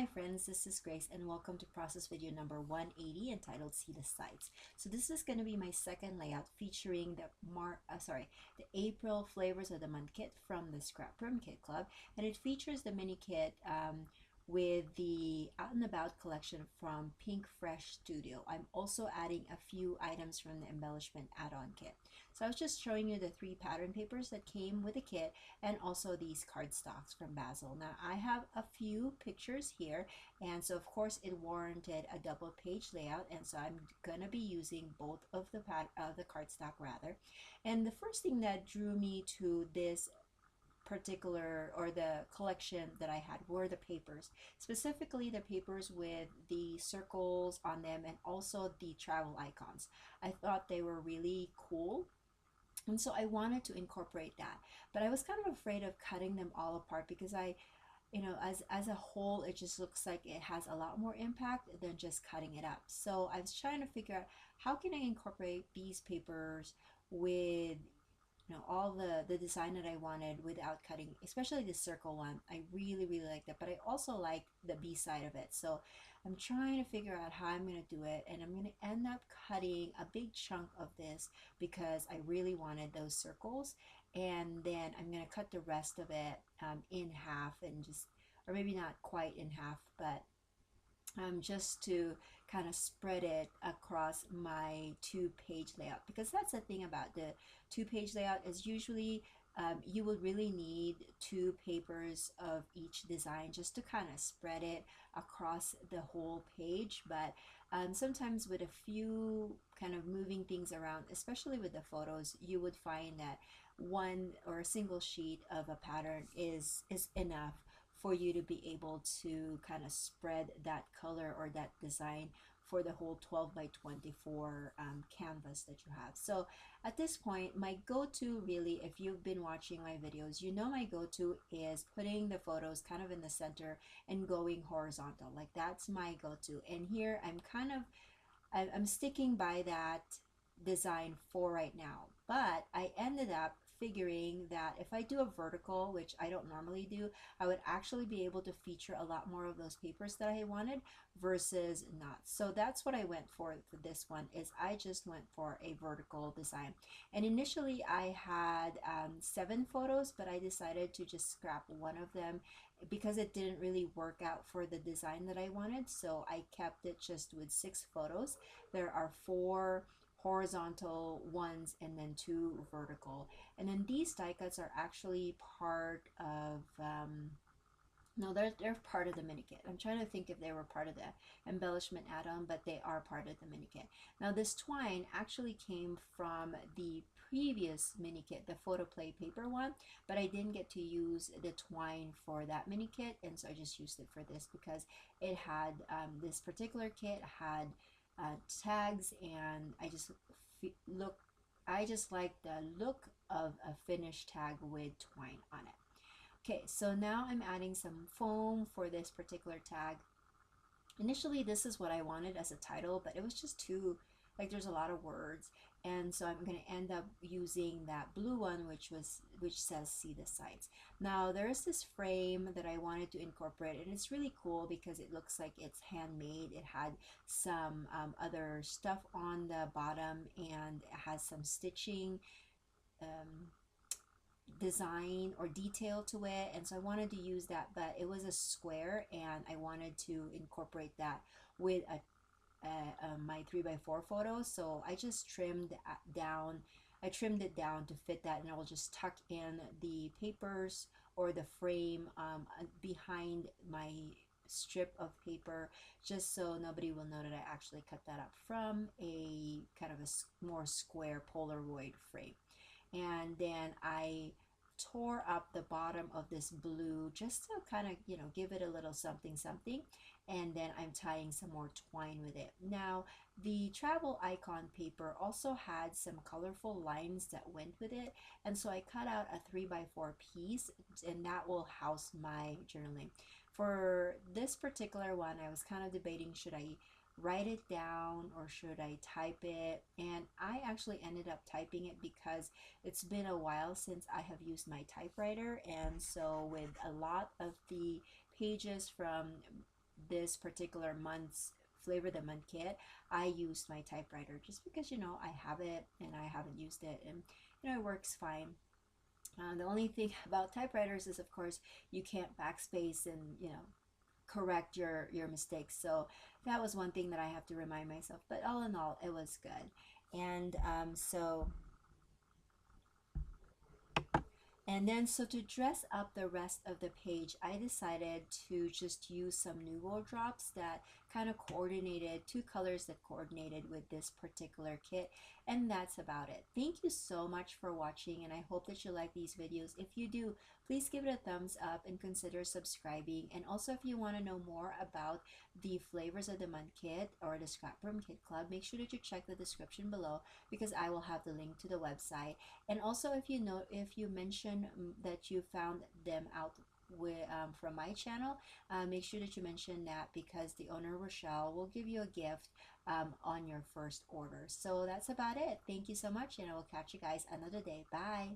my friends, this is Grace and welcome to process video number 180 entitled See the Sights. So this is going to be my second layout featuring the April Flavors of the Month kit from the ScrapRoom Kit Club, and it features the mini kit with the Out and About collection from Pink Fresh Studio. I'm also adding a few items from the embellishment add-on kit. So I was just showing you the 3 pattern papers that came with the kit and also these cardstocks from Basil. Now I have a few pictures here, and so of course it warranted a double page layout, and so I'm gonna be using both of the cardstock rather. And the first thing that drew me to this particular or the collection that I had were the papers, specifically the papers with the circles on them and also the travel icons. I thought they were really cool, and so I wanted to incorporate that, but I was kind of afraid of cutting them all apart because as a whole it just looks like it has a lot more impact than just cutting it up. So I was trying to figure out how can I incorporate these papers with all the design that I wanted without cutting, especially the circle one. I really like that, but I also like the B side of it. So I'm trying to figure out how I'm going to do it, and I'm going to end up cutting a big chunk of this because I really wanted those circles, and then I'm going to cut the rest of it in half, and just, or maybe not quite in half, but just to kind of spread it across my 2-page layout, because that's the thing about the 2-page layout is usually you would really need 2 papers of each design just to kind of spread it across the whole page. But sometimes with a few kind of moving things around, especially with the photos, you would find that one or a single sheet of a pattern is enough for you to be able to kind of spread that color or that design for the whole 12 by 24 canvas that you have. So at this point, my go-to really, if you've been watching my videos, you know my go-to is putting the photos kind of in the center and going horizontal. Like, that's my go-to. And here I'm sticking by that design for right now, but I ended up figuring that if I do a vertical, which I don't normally do, I would actually be able to feature a lot more of those papers that I wanted versus not. So that's what I went for this one, is I just went for a vertical design. And initially I had 7 photos, but I decided to just scrap one of them because it didn't really work out for the design that I wanted. So I kept it just with 6 photos. There are 4 horizontal ones and then 2 vertical, and then these die cuts are actually part of no, they're part of the mini kit. I'm trying to think if they were part of the embellishment add-on, but they are part of the mini kit. Now this twine actually came from the previous mini kit, the photo play paper one, but I didn't get to use the twine for that mini kit, and so I just used it for this because it had this particular kit had tags, and I just like the look of a finished tag with twine on it. Okay, so now I'm adding some foam for this particular tag. Initially this is what I wanted as a title, but it was just too, like, there's a lot of words, and so I'm going to end up using that blue one which says See the Sights. Now there's this frame that I wanted to incorporate, and it's really cool because it looks like it's handmade. It had some other stuff on the bottom, and it has some stitching design or detail to it, and so I wanted to use that, but it was a square and I wanted to incorporate that with my 3x4 photos. So I just trimmed it down to fit that, and I'll just tuck in the papers or the frame behind my strip of paper, just so nobody will know that I actually cut that up from a kind of a more square Polaroid frame. And then I tore up the bottom of this blue just to kind of give it a little something, and then I'm tying some more twine with it. Now the travel icon paper also had some colorful lines that went with it, and so I cut out a 3x4 piece, and that will house my journaling. For this particular one, I was kind of debating, should I write it down or should I type it, and I actually ended up typing it because it's been a while since I have used my typewriter, and so with a lot of the pages from this particular month's Flavor the Month kit, I used my typewriter just because, you know, I have it and I haven't used it, and you know, it works fine. The only thing about typewriters is, of course, you can't backspace and, you know, correct your mistakes. So that was one thing that I have to remind myself. But all in all, it was good. And so to dress up the rest of the page, I decided to just use some Nuvo drops that kind of coordinated, two colors that coordinated with this particular kit. And that's about it. Thank you so much for watching, and I hope that you like these videos. If you do, please give it a thumbs up and consider subscribing. And also, if you want to know more about the Flavors of the Month kit or the ScrapRoom Kit Club, make sure that you check the description below, because I will have the link to the website. And also, if you mention that you found them out with from my channel, make sure that you mention that, because the owner, Rochelle, will give you a gift on your first order. So that's about it. Thank you so much, and I will catch you guys another day. Bye.